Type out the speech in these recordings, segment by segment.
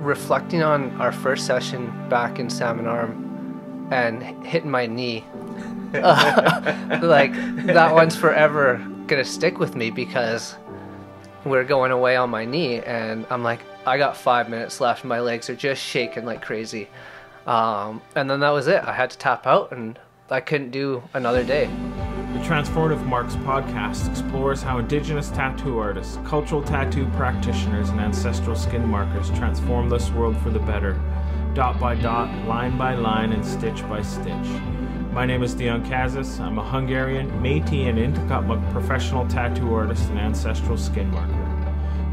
reflecting on our first session back in Salmon Arm and hitting my knee. Like, that one's forever gonna stick with me because we're going away on my knee and I'm like, I got 5 minutes left. My legs are just shaking like crazy. And then that was it. I had to tap out and I couldn't do another day. The Transformative Marks podcast explores how Indigenous tattoo artists, cultural tattoo practitioners, and ancestral skin markers transform this world for the better, dot by dot, line by line, and stitch by stitch. My name is Dion. I'm a Hungarian, Métis, and Nlaka'pamux professional tattoo artist and ancestral skin marker.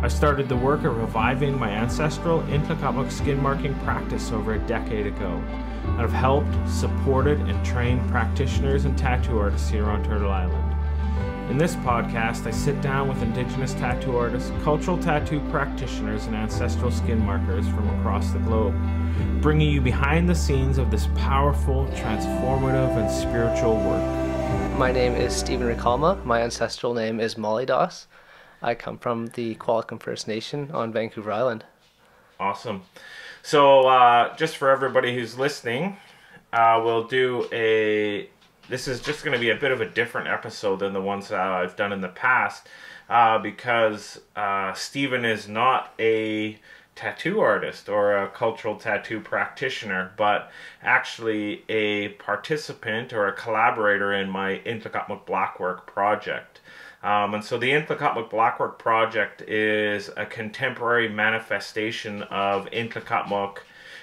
I started the work of reviving my ancestral Nlaka'pamux skin marking practice over a decade ago, and I've helped, supported, and trained practitioners and tattoo artists here on Turtle Island. In this podcast, I sit down with Indigenous tattoo artists, cultural tattoo practitioners, and ancestral skin markers from across the globe, bringing you behind the scenes of this powerful, transformative, and spiritual work. My name is Stephen Recalma. My ancestral name is Molly Doss. I come from the Qualicum First Nation on Vancouver Island. Awesome. So just for everybody who's listening, we'll do this is just going to be a bit of a different episode than the ones I've done in the past, because Stephen is not a tattoo artist or a cultural tattoo practitioner, but actually a participant or a collaborator in my Nlaka'pamux Blackwork Project. And so the Nlaka'pamux Blackwork Project is a contemporary manifestation of Nlaka'pamux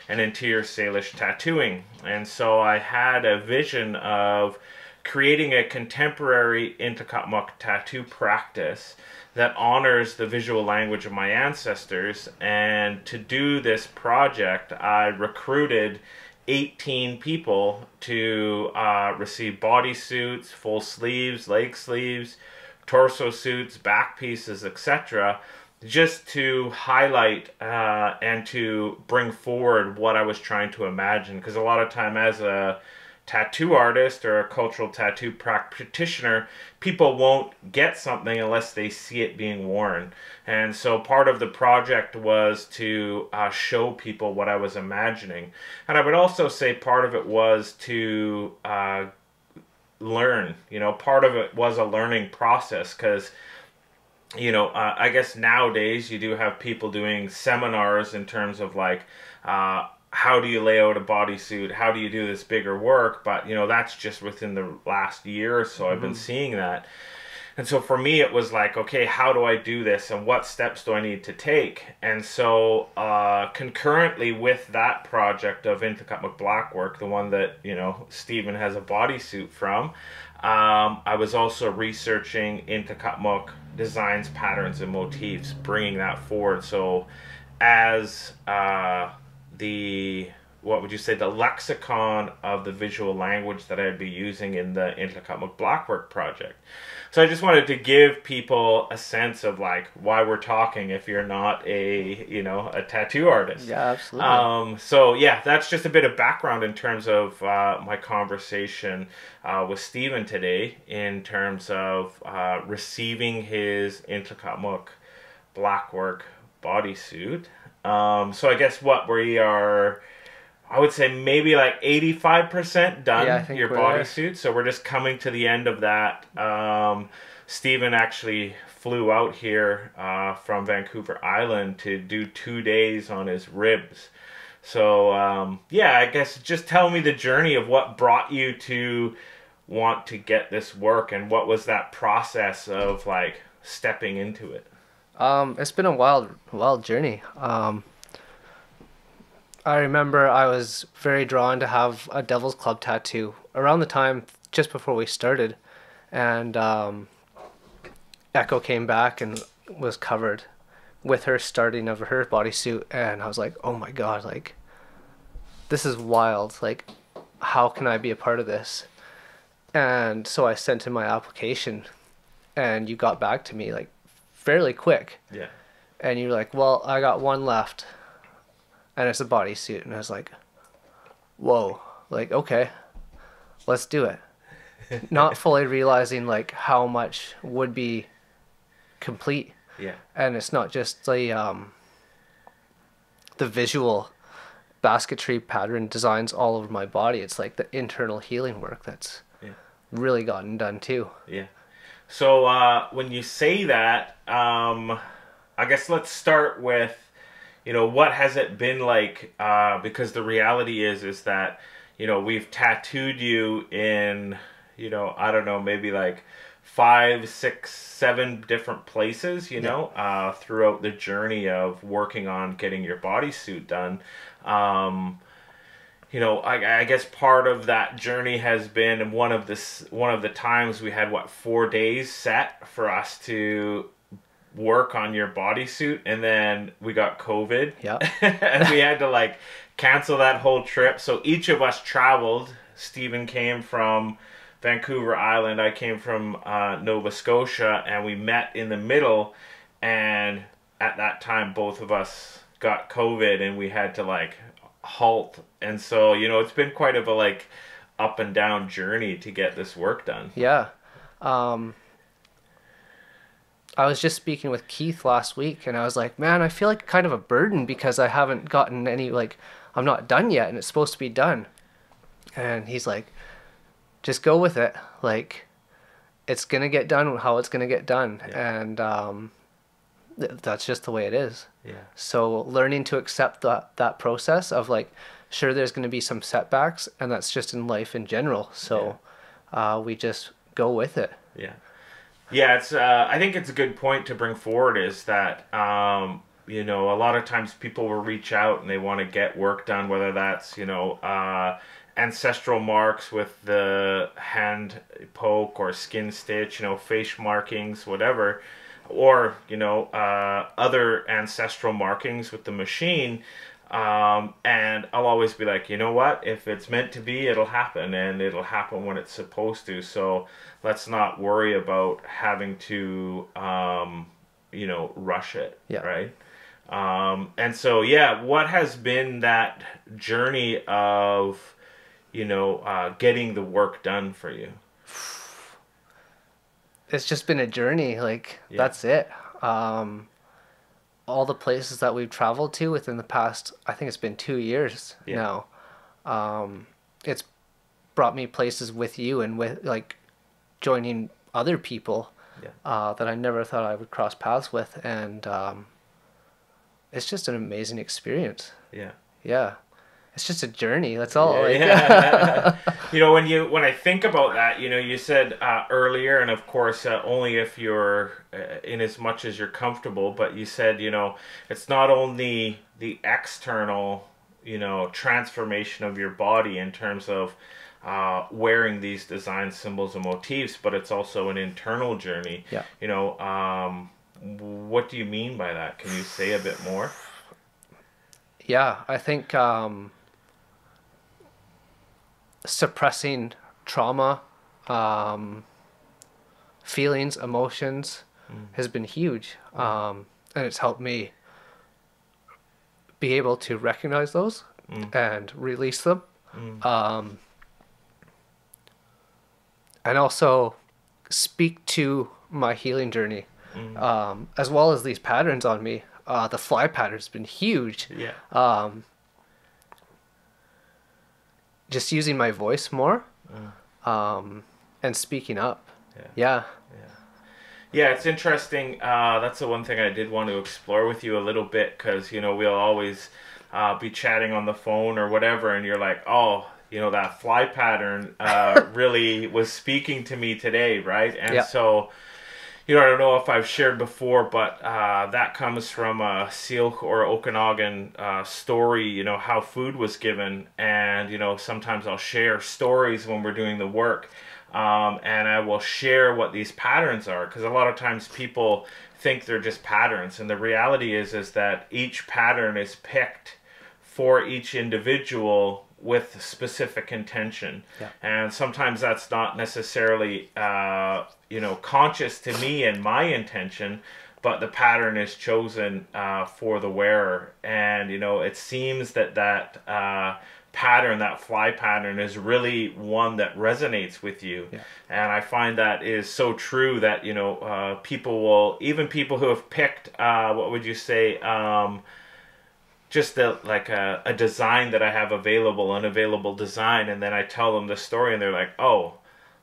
and interior Salish tattooing. And so I had a vision of creating a contemporary Nlaka'pamux tattoo practice that honors the visual language of my ancestors. And to do this project, I recruited 18 people to receive bodysuits, full sleeves, leg sleeves, torso suits, back pieces, etc., just to highlight and to bring forward what I was trying to imagine. Because a lot of time as a tattoo artist or a cultural tattoo practitioner, people won't get something unless they see it being worn. And so part of the project was to show people what I was imagining. And I would also say part of it was to learn. You know, part of it was a learning process, because you know, I guess nowadays you do have people doing seminars in terms of like how do you lay out a bodysuit, how do you do this bigger work, but you know, that's just within the last year or so I've been seeing that. And so for me it was like, okay, how do I do this and what steps do I need to take? And so concurrently with that project of Nlaka'pamux Blackwork, the one that, you know, Stephen has a bodysuit from, I was also researching Nlaka'pamux designs, patterns, and motifs, bringing that forward. So as what would you say, the lexicon of the visual language that I'd be using in the Nlaka'pamux Blackwork Project. So I just wanted to give people a sense of like why we're talking if you're not a, you know, a tattoo artist. Yeah, absolutely. So yeah, that's just a bit of background in terms of my conversation with Stephen today, in terms of receiving his Nlaka'pamux Blackwork bodysuit. So I guess what we are, I would say maybe like 85% done, yeah, your bodysuit. So we're just coming to the end of that. Stephen actually flew out here from Vancouver Island to do 2 days on his ribs. So yeah, I guess just tell me the journey of what brought you to want to get this work, and what was that process of like stepping into it? It's been a wild journey. I remember I was very drawn to have a Devil's Club tattoo around the time just before we started, and Echo came back and was covered with her starting of her bodysuit, and I was like, oh my god, like, this is wild, like, how can I be a part of this? And so I sent in my application, and you got back to me like fairly quick. Yeah. And you're like, well, I got one left, and it's a bodysuit. And I was like, whoa, like, okay, let's do it. Not fully realizing like how much would be complete. Yeah. And it's not just the the visual basketry pattern designs all over my body. It's like the internal healing work that's really gotten done too. Yeah. So when you say that, I guess let's start with, what has it been like? Because the reality is that, we've tattooed you in, I don't know, maybe like 5, 6, 7 different places, throughout the journey of working on getting your bodysuit done. I guess part of that journey has been one of the times we had 4 days set for us to work on your bodysuit, and then we got COVID. Yeah. And we had to cancel that whole trip. So each of us traveled. Stephen came from Vancouver Island. I came from Nova Scotia, and we met in the middle. And at that time, both of us got COVID, and we had to halt. And so it's been quite of a up and down journey to get this work done. Yeah. I was just speaking with Keith last week, and I was like, man, I feel like kind of a burden because I haven't gotten any, I'm not done yet, and it's supposed to be done. And he's like, just go with it. It's going to get done how it's going to get done. Yeah. And that's just the way it is. Yeah. So learning to accept that process of sure, there's going to be some setbacks, and that's just in life in general. So we just go with it. Yeah. Yeah, it's. I think it's a good point to bring forward is that, a lot of times people will reach out and they want to get work done, whether that's, ancestral marks with the hand poke or skin stitch, face markings, whatever, or, other ancestral markings with the machine. And I'll always be like, you know what, if it's meant to be, it'll happen, and it'll happen when it's supposed to. So let's not worry about having to, rush it. Yeah. Right. And so, what has been that journey of, getting the work done for you? It's just been a journey. That's it. All the places that we've traveled to within the past, I think it's been 2 years now. It's brought me places with you and with joining other people that I never thought I would cross paths with, and it's just an amazing experience. Yeah. It's just a journey. That's all. Yeah. When I think about that, you said earlier, and of course, only if you're in as much as you're comfortable, but you said, it's not only the external, transformation of your body in terms of wearing these design symbols and motifs, but it's also an internal journey. Yeah. What do you mean by that? Can you say a bit more? Yeah, I think suppressing trauma, feelings, emotions has been huge. And it's helped me be able to recognize those and release them. And also speak to my healing journey, as well as these patterns on me. The fly pattern's been huge. Yeah. Just using my voice more, and speaking up. Yeah. Yeah, it's interesting. That's the one thing I did want to explore with you a little bit, because, we'll always be chatting on the phone or whatever, and you're like, oh, that fly pattern really was speaking to me today, right? And so, I don't know if I've shared before, but that comes from a Syilx or Okanagan story, how food was given. And, sometimes I'll share stories when we're doing the work. And I will share what these patterns are, because a lot of times people think they're just patterns. And the reality is that each pattern is picked for each individual with specific intention. And sometimes that's not necessarily conscious to me and my intention, but the pattern is chosen for the wearer. And it seems that pattern, that fly pattern, is really one that resonates with you. And I find that is so true, that people will, even people who have picked what would you say, just like a design that I have available, an available design, and then I tell them the story, and they're like, oh,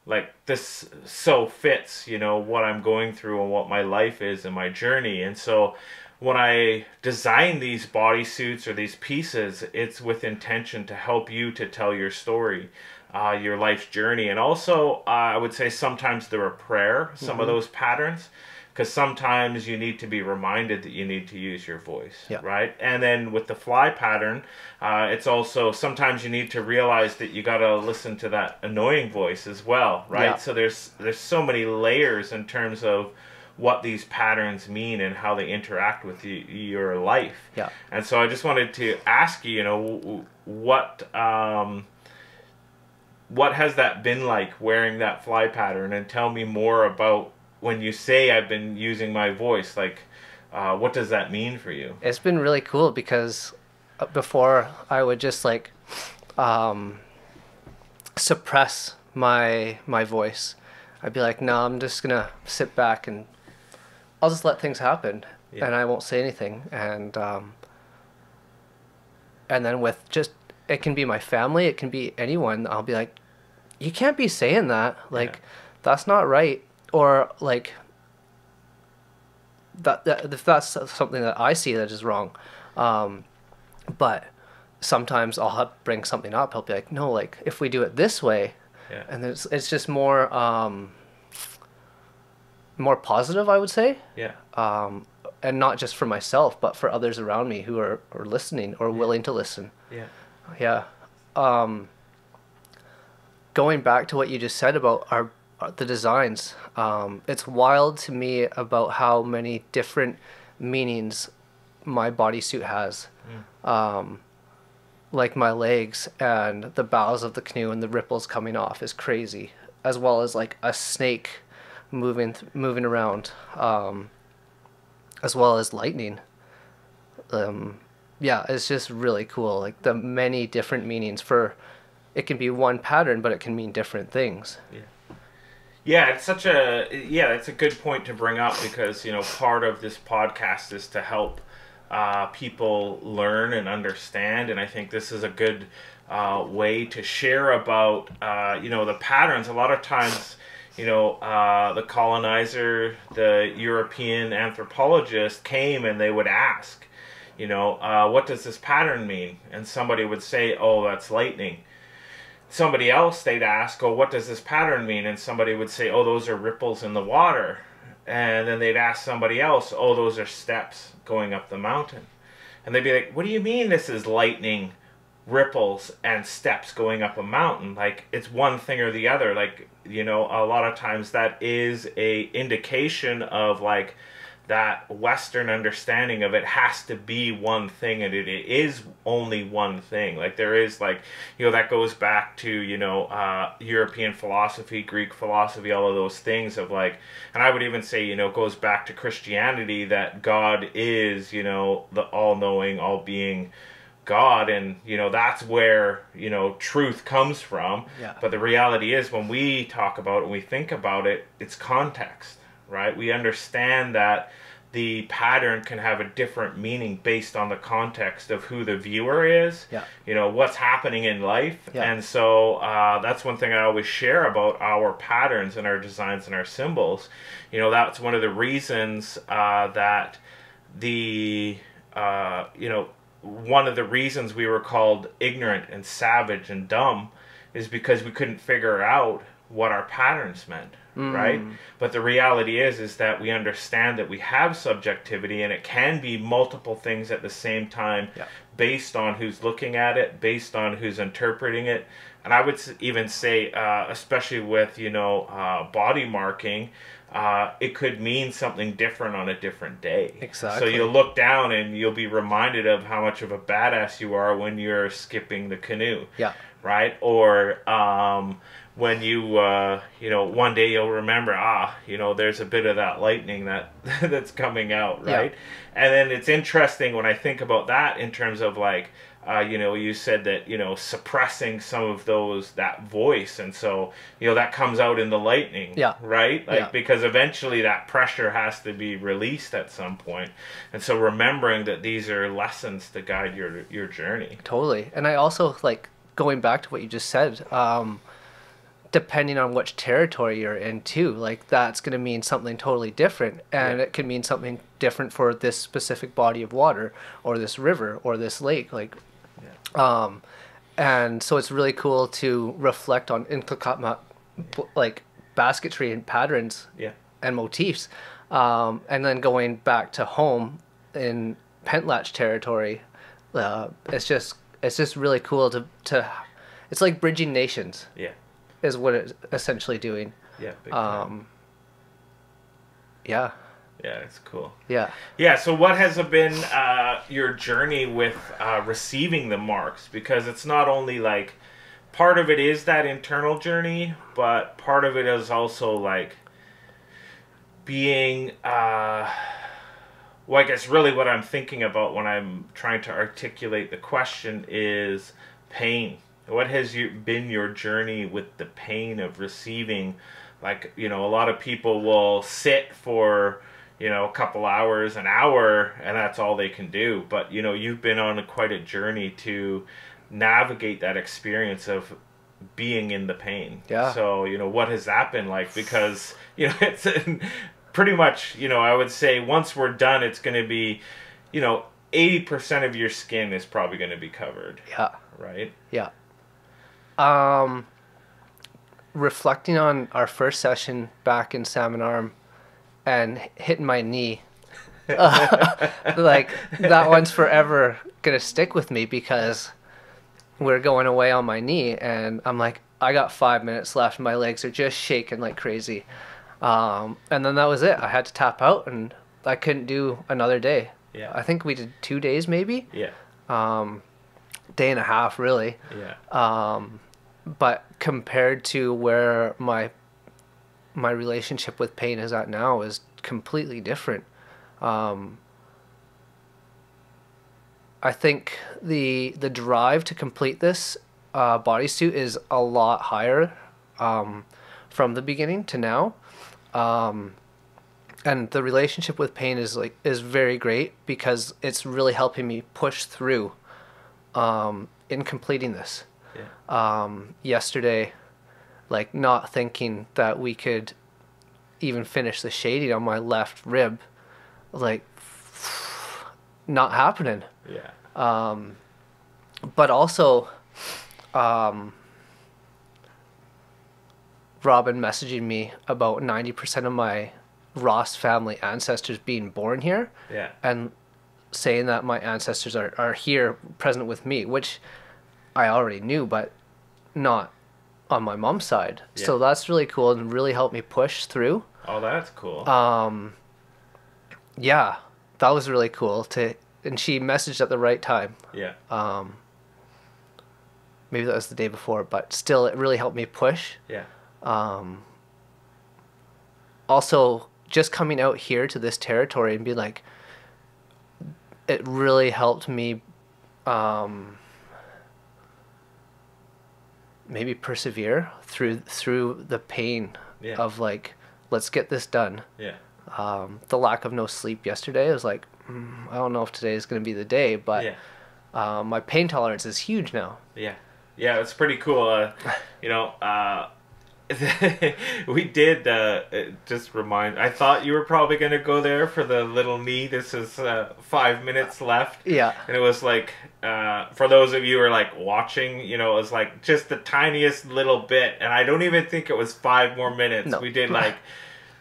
like this so fits, you know, what I'm going through and what my life is and my journey. And so when I design these bodysuits or these pieces, it's with intention to help you to tell your story, your life's journey. And also, I would say sometimes they're a prayer, some of those patterns, because sometimes you need to be reminded that you need to use your voice, right? And then with the fly pattern, it's also sometimes you need to realize that you got to listen to that annoying voice as well, right? Yeah. So there's so many layers in terms of what these patterns mean and how they interact with your life. Yeah. And so I just wanted to ask you, you know, what has that been like, wearing that fly pattern, and tell me more about when you say I've been using my voice, like, what does that mean for you? It's been really cool because before I would just like suppress my voice. I'd be like, no, I'm just gonna sit back and I'll just let things happen, and I won't say anything. And then with just, it can be my family, it can be anyone. I'll be like, you can't be saying that. Like, that's not right. Or like that if that's something that I see that is wrong. But sometimes I'll bring something up. I'll be like, no, like if we do it this way, and it's just more positive, I would say. And not just for myself, but for others around me who are listening or willing to listen. Going back to what you just said about the designs, it's wild to me about how many different meanings my bodysuit has. Like my legs and the bows of the canoe and the ripples coming off is crazy, as well as like a snake moving around, as well as lightning. It's just really cool, like the many different meanings for, it can be one pattern but it can mean different things. It's such a it's a good point to bring up, because, you know, part of this podcast is to help people learn and understand, and I think this is a good way to share about you know, the patterns. A lot of times, you know, the colonizer, the European anthropologist came and they would ask, you know, what does this pattern mean? And somebody would say, oh, that's lightning. Somebody else, they'd ask, oh, what does this pattern mean? And somebody would say, oh, those are ripples in the water. And then they'd ask somebody else, oh, those are steps going up the mountain. And they'd be like, what do you mean this is lightning, ripples, and steps going up a mountain? Like, it's one thing or the other. Like, you know, a lot of times that is a indication of like that Western understanding of it has to be one thing, and it is only one thing. Like, there is, like, you know, that goes back to, you know, European philosophy, Greek philosophy, all of those things of like, and I would even say, you know, it goes back to Christianity, that God is, you know, the all-knowing, all-being God, and, you know, that's where, you know, truth comes from. But the reality is, when we talk about it, when we think about it, it's context. Right? We understand that the pattern can have a different meaning based on the context of who the viewer is, you know, what's happening in life. And so that's one thing I always share about our patterns and our designs and our symbols. You know, that's one of the reasons that you know, one of the reasons we were called ignorant and savage and dumb is because we couldn't figure out what our patterns meant. Right? But the reality is that we understand that we have subjectivity, and it can be multiple things at the same time, based on who's looking at it, based on who's interpreting it. And I would even say, especially with, you know, body marking, it could mean something different on a different day. Exactly. So you'll look down and you'll be reminded of how much of a badass you are when you're skipping the canoe. Right? Or when you, you know, one day you'll remember, there's a bit of that lightning that's coming out, right? Yeah. And then it's interesting when I think about that in terms of like, you said that, suppressing some of that voice. And so, that comes out in the lightning, right? Like, because eventually that pressure has to be released at some point. And so remembering that these are lessons to guide your journey. Totally. And I also, like, going back to what you just said, depending on which territory you're in too, like that's going to mean something totally different, and it can mean something different for this specific body of water or this river or this lake, like and so it's really cool to reflect on Nlaka'pamux, like basketry and patterns and motifs, and then going back to home in Pentlatch territory, it's just really cool to it's like bridging nations. Is what it's essentially doing. Yeah. Big time. Yeah. Yeah, it's cool. Yeah. Yeah. So, what has been your journey with receiving the marks? Because it's not only like part of it is that internal journey, but part of it is also like being. Well, I guess really what I'm thinking about when I'm trying to articulate the question is pain. What has been your journey with the pain of receiving? Like, a lot of people will sit for, a couple hours, an hour, and that's all they can do. But, you've been on quite a journey to navigate that experience of being in the pain. Yeah. So, what has that been like? Because, it's pretty much, I would say once we're done, it's going to be, 80% of your skin is probably going to be covered. Yeah. Right? Yeah. Reflecting on our first session back in Salmon Arm and hitting my knee, like that one's forever gonna stick with me, because we're going away on my knee and I'm like, I got 5 minutes left and my legs are just shaking like crazy. And then that was it. I had to tap out and I couldn't do another day. Yeah. I think we did 2 days maybe. Yeah. Day and a half really. Yeah. But compared to where my relationship with pain is at now is completely different. I think the drive to complete this bodysuit is a lot higher from the beginning to now. And the relationship with pain is very great, because it's really helping me push through in completing this. Yeah. Yesterday, like not thinking that we could even finish the shading on my left rib, like not happening. Yeah. But also, Robin messaging me about 90% of my Ross family ancestors being born here. Yeah. And saying that my ancestors are here present with me, which I already knew, but not on my mom's side. Yeah. So that's really cool and really helped me push through. Oh, that's cool. Yeah, that was really cool and she messaged at the right time. Yeah. Maybe that was the day before, but still it really helped me push. Yeah. Also just coming out here to this territory and being like, it really helped me maybe persevere through the pain of like, let's get this done. Yeah. The lack of no sleep yesterday, I was like, I don't know if today is going to be the day, but my pain tolerance is huge now. Yeah. Yeah, it's pretty cool. We did just remind. I thought you were probably going to go there for the little knee. This is 5 minutes left. Yeah. And it was like, for those of you who are like watching, it was like just the tiniest little bit. And I don't even think it was 5 more minutes. No. We did like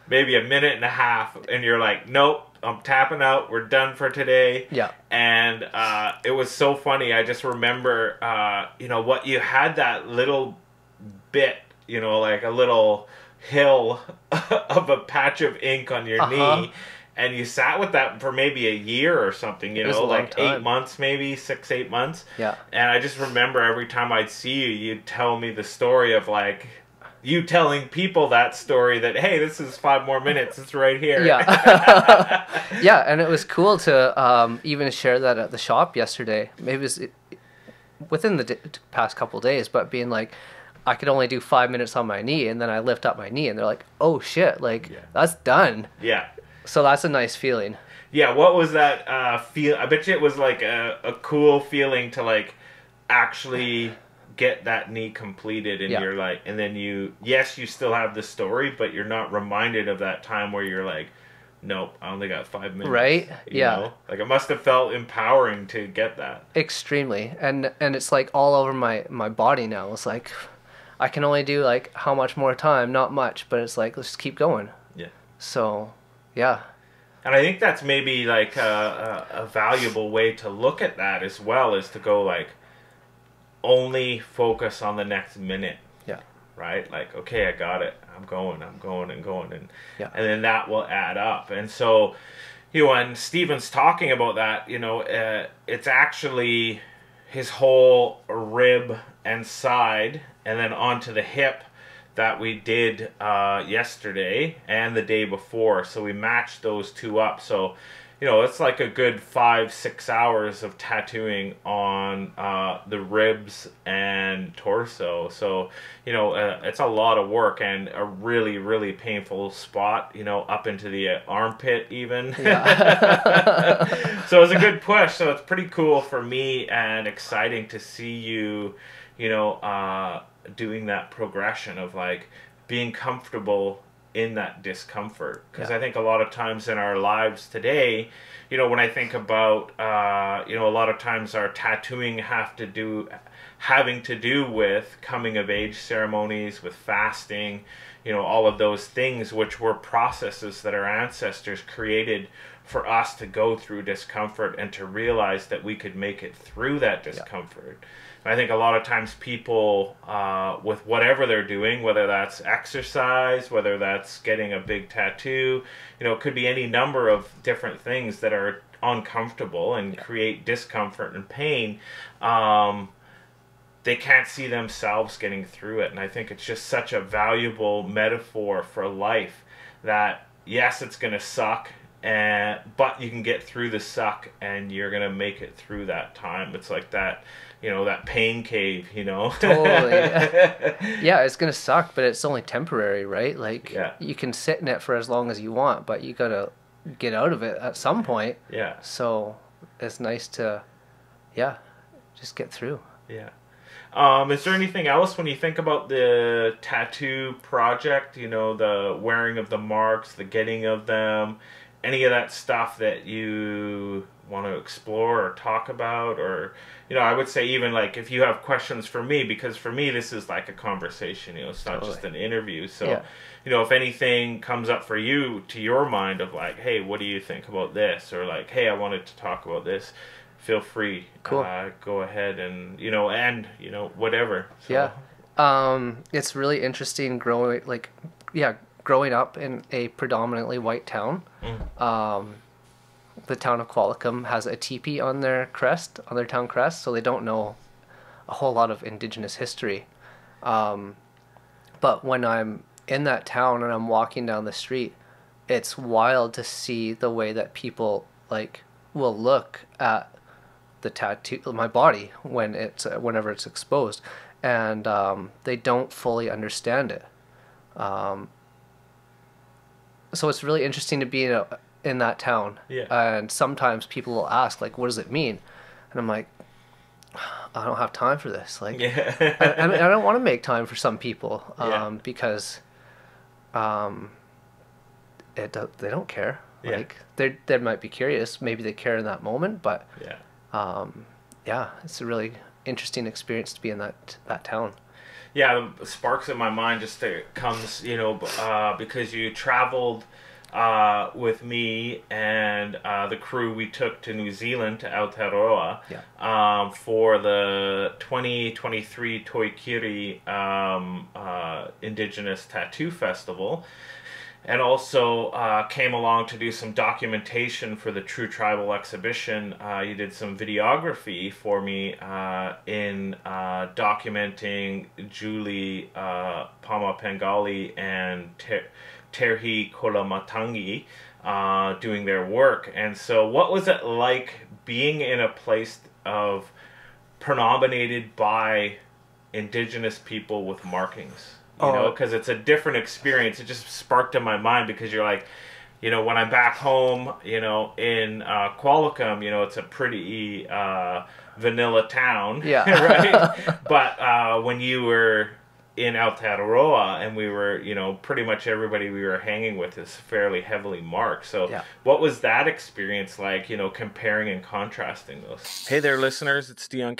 maybe a minute and a half. And you're like, nope, I'm tapping out. We're done for today. Yeah. And it was so funny. I just remember, what you had that little bit, like a little hill of a patch of ink on your knee, and you sat with that for maybe a year or something, like 8 months, maybe 6-8 months. Yeah. And I just remember every time I'd see you, you'd tell me the story of like, you telling people that story that, hey, this is 5 more minutes, it's right here. Yeah. Yeah, and it was cool to even share that at the shop yesterday. Maybe it was within the past couple of days, but being like, I could only do 5 minutes on my knee, and then I lift up my knee, and they're like, oh shit, like, that's done. Yeah. So that's a nice feeling. Yeah, what was that feel? I bet you it was like a cool feeling to like actually get that knee completed, and you're like, and then you still have the story, but you're not reminded of that time where you're like, nope, I only got 5 minutes. Right? You know? Like, it must have felt empowering to get that. Extremely. And it's like all over my body now. It's like, I can only do like how much more time? Not much, but it's like, let's just keep going. Yeah. So, yeah. And I think that's maybe like a valuable way to look at that as well, is to go like, only focus on the next minute. Yeah. Right? Like, okay, I got it. I'm going. And then that will add up. And so, you know, when Stephen's talking about that, you know, it's actually his whole rib and side, and then onto the hip that we did yesterday and the day before. So we matched those two up. So, you know, it's like a good 5-6 hours of tattooing on the ribs and torso. So, you know, it's a lot of work, and a really, really painful spot, you know, up into the armpit even. Yeah. So it was a good push. So it's pretty cool for me and exciting to see you, you know, doing that progression of like being comfortable in that discomfort. Because I think a lot of times in our lives today, you know, when I think about, you know, a lot of times our tattooing having to do with coming of age ceremonies, with fasting, you know, all of those things, which were processes that our ancestors created for us to go through discomfort and to realize that we could make it through that discomfort. I think a lot of times people, with whatever they're doing, whether that's exercise, whether that's getting a big tattoo, you know, it could be any number of different things that are uncomfortable and create discomfort and pain. They can't see themselves getting through it. And I think it's just such a valuable metaphor for life that, yes, it's going to suck, but you can get through the suck and you're going to make it through that time. It's like that, you know, that pain cave, you know? Totally. Yeah, it's going to suck, but it's only temporary, right? Like, you can sit in it for as long as you want, but you got to get out of it at some point. Yeah. So it's nice to, just get through. Yeah. Is there anything else when you think about the tattoo project, you know, the wearing of the marks, the getting of them, any of that stuff that you want to explore or talk about? Or, you know, I would say even like if you have questions for me, because for me this is like a conversation, you know, it's not just an interview. So, you know, if anything comes up for you to your mind of like, hey, what do you think about this? Or like, hey, I wanted to talk about this. Feel free. Cool. Go ahead and, you know, whatever. So. Yeah. It's really interesting growing up in a predominantly white town. The town of Qualicum has a teepee on their crest, on their town crest, so they don't know a whole lot of Indigenous history. But when I'm in that town and I'm walking down the street, it's wild to see the way that people like will look at the tattoo, my body, whenever it's exposed, and they don't fully understand it. So it's really interesting to be in that town. Yeah. And sometimes people will ask, like, what does it mean? And I'm like, I don't have time for this. Like, I mean, I don't want to make time for some people because they don't care. Like, they might be curious. Maybe they care in that moment, but it's a really interesting experience to be in that town. Yeah, sparks in my mind just comes, you know, because you traveled with me and the crew we took to New Zealand, to Aotearoa, for the 2023 Toikiri Indigenous Tattoo Festival. and also came along to do some documentation for the True Tribal exhibition. You did some videography for me in documenting Julie Pamapengali and Terhi Kolamatangi doing their work. And so what was it like being in a place of predominated by Indigenous people with markings? You know, because it's a different experience. It just sparked in my mind, because you're like, you know, when I'm back home, you know, in Qualicum, you know, it's a pretty vanilla town, right? But when you were in Aotearoa, and we were, you know, pretty much everybody we were hanging with is fairly heavily marked. So what was that experience like, you know, comparing and contrasting those? Hey there, listeners. It's Dion,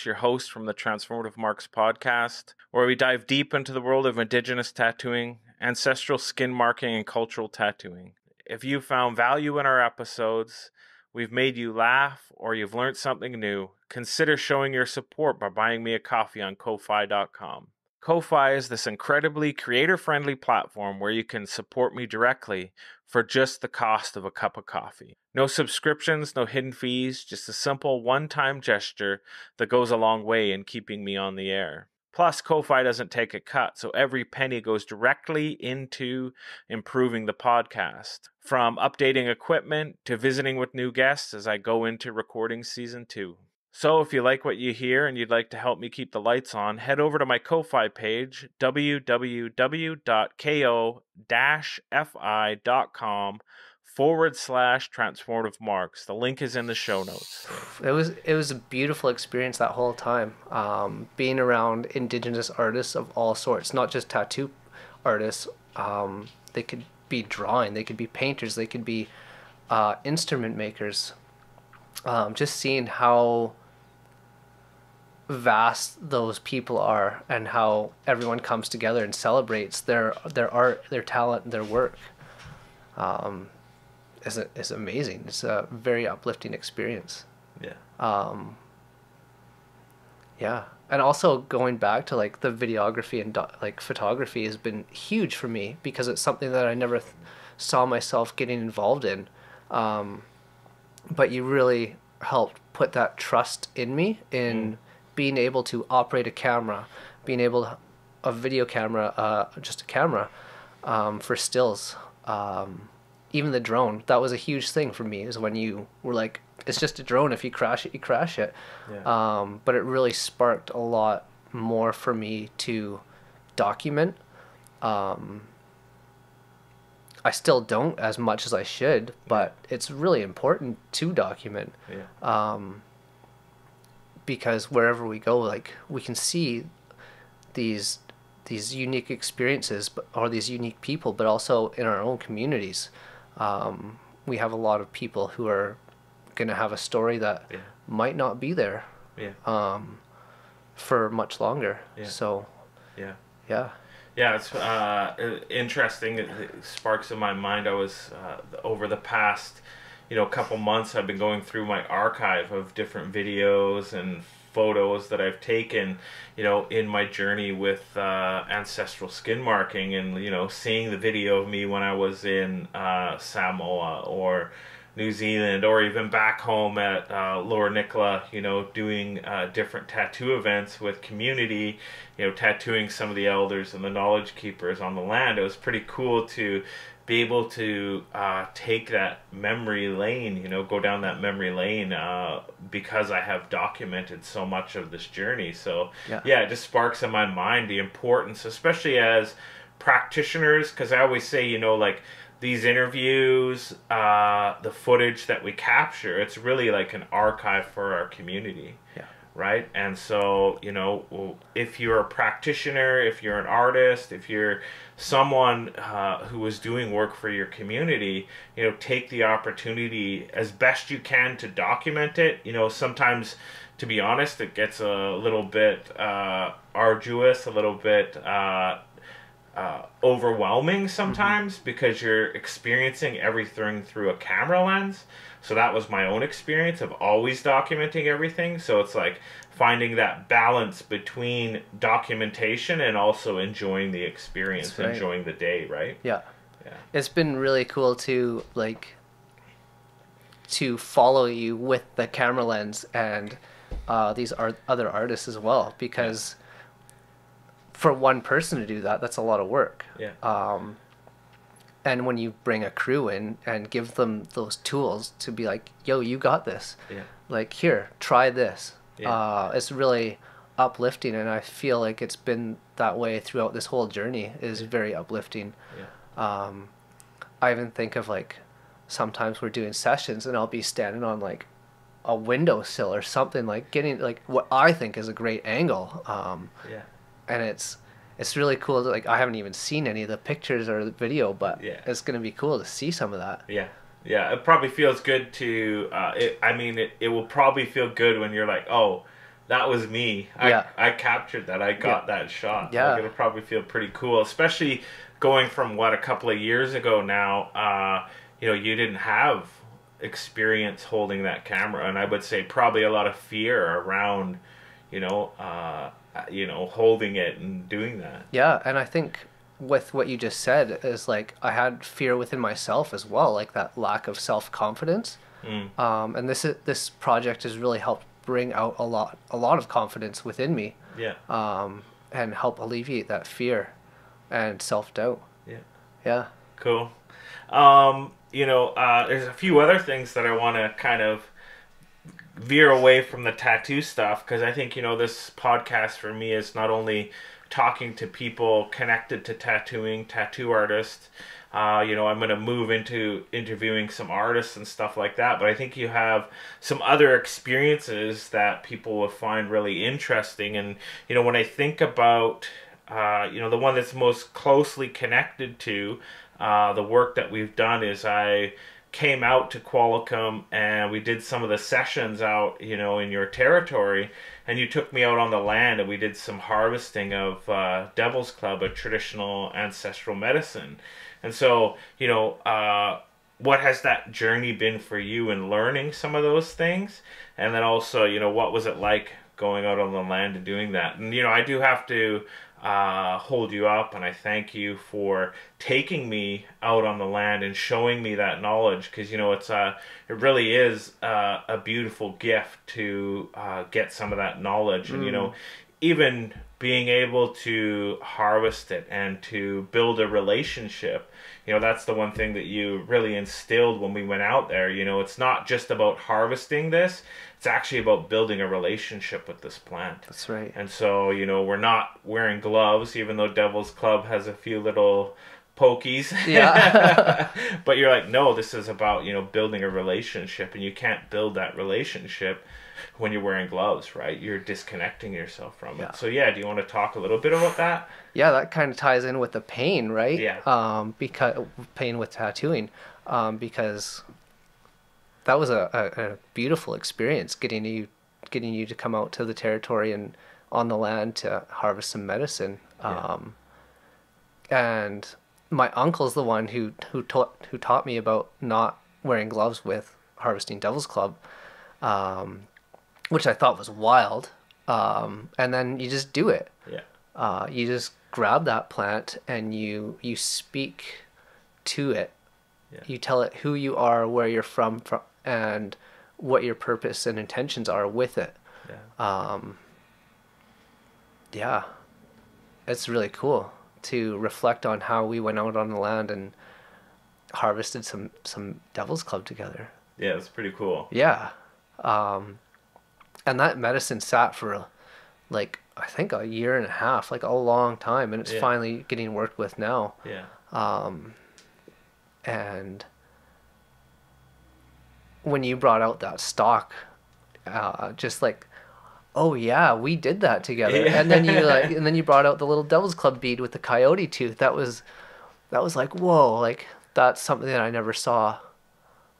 your host from the Transformative Marks podcast, where we dive deep into the world of Indigenous tattooing, ancestral skin marking, and cultural tattooing. If you found value in our episodes, we've made you laugh, or you've learned something new, consider showing your support by buying me a coffee on Ko-Fi.com. Ko-Fi is this incredibly creator-friendly platform where you can support me directly for just the cost of a cup of coffee. No subscriptions, no hidden fees, just a simple one-time gesture that goes a long way in keeping me on the air. Plus, Ko-Fi doesn't take a cut, so every penny goes directly into improving the podcast. From updating equipment to visiting with new guests as I go into recording season 2. So if you like what you hear and you'd like to help me keep the lights on, head over to my Ko-Fi page, www.ko-fi.com/transformative marks. The link is in the show notes. It was a beautiful experience that whole time, being around Indigenous artists of all sorts, not just tattoo artists. They could be drawing, they could be painters, they could be instrument makers. Just seeing how vast those people are, and how everyone comes together and celebrates their art, their talent, their work, is amazing. It's a very uplifting experience. And also going back to like the videography and like photography has been huge for me, because it's something that I never saw myself getting involved in, but you really helped put that trust in me in being able to operate a camera, being able to a video camera, just a camera, for stills. Even the drone, that was a huge thing for me, is when you were like, it's just a drone, if you crash it, you crash it. But it really sparked a lot more for me to document. I still don't as much as I should, but it's really important to document. Because wherever we go, like, we can see these unique experiences, or these unique people, but also in our own communities. We have a lot of people who are going to have a story that might not be there for much longer. So it's interesting. It sparks in my mind. I was over the past couple months, I've been going through my archive of different videos and photos that I've taken, in my journey with ancestral skin marking, and seeing the video of me when I was in Samoa or New Zealand, or even back home at Lower Nicola, doing different tattoo events with community, tattooing some of the elders and the knowledge keepers on the land. It was pretty cool to be able to take that memory lane, go down that memory lane, because I have documented so much of this journey. So it just sparks in my mind the importance, especially as practitioners, because I always say, like, these interviews, the footage that we capture, it's really like an archive for our community. Right? And so, if you're a practitioner, if you're an artist, if you're someone who is doing work for your community, take the opportunity as best you can to document it. Sometimes, to be honest, it gets a little bit arduous, a little bit overwhelming sometimes, because you're experiencing everything through a camera lens. So that was my own experience of always documenting everything. So it's like finding that balance between documentation and also enjoying the experience, enjoying the day, right? It's been really cool to like to follow you with the camera lens and these other artists as well, because for one person to do that, that's a lot of work. And when you bring a crew in and give them those tools to be like, yo, you got this. Like, here, try this. It's really uplifting, and I feel like it's been that way throughout this whole journey. Is very uplifting. I even think of like sometimes we're doing sessions and I'll be standing on like a windowsill or something, like getting like what I think is a great angle. And it's really cool to, like, I haven't even seen any of the pictures or the video, but it's gonna be cool to see some of that. It probably feels good to it will probably feel good when you're like, oh, that was me. I captured that. I got that shot. Like, it'll probably feel pretty cool, especially going from a couple of years ago now. You know, you didn't have experience holding that camera, and I would say probably a lot of fear around, holding it and doing that. And I think with what you just said is like I had fear within myself as well, like that lack of self-confidence. And this project has really helped bring out a lot of confidence within me. And help alleviate that fear and self-doubt. Cool. There's a few other things that I want to kind of veer away from the tattoo stuff, because I think, this podcast for me is not only talking to people connected to tattooing, tattoo artists. I'm going to move into interviewing some artists and stuff like that, but I think you have some other experiences that people will find really interesting. And, when I think about, the one that's most closely connected to the work that we've done is I came out to Qualicum and we did some of the sessions out, in your territory, and you took me out on the land and we did some harvesting of Devil's Club, a traditional ancestral medicine. And so, what has that journey been for you in learning some of those things? And then also, what was it like going out on the land and doing that? And, I do have to hold you up, and I thank you for taking me out on the land and showing me that knowledge, because it really is a beautiful gift to get some of that knowledge. And even being able to harvest it and to build a relationship, that's the one thing that you really instilled when we went out there. It's not just about harvesting this, it's actually about building a relationship with this plant. That's right. And so, we're not wearing gloves, even though Devil's Club has a few little pokies. But you're like, no, this is about, building a relationship, and you can't build that relationship when you're wearing gloves, right? You're disconnecting yourself from it. So do you want to talk a little bit about that? That kind of ties in with the pain, right? Because pain with tattooing, because that was a beautiful experience getting you to come out to the territory and on the land to harvest some medicine. And my uncle's the one who taught me about not wearing gloves with harvesting Devil's Club, which I thought was wild. And then you just do it. You just grab that plant and you speak to it. You tell it who you are, where you're from, and what your purpose and intentions are with it. It's really cool to reflect on how we went out on the land and harvested some Devil's Club together. It's pretty cool. And that medicine sat for like I think a year and a half, like a long time, and it's finally getting worked with now. And when you brought out that stock, just like, oh yeah, we did that together. And then you brought out the little Devil's Club bead with the coyote tooth. That was like, whoa, like that's something that I never saw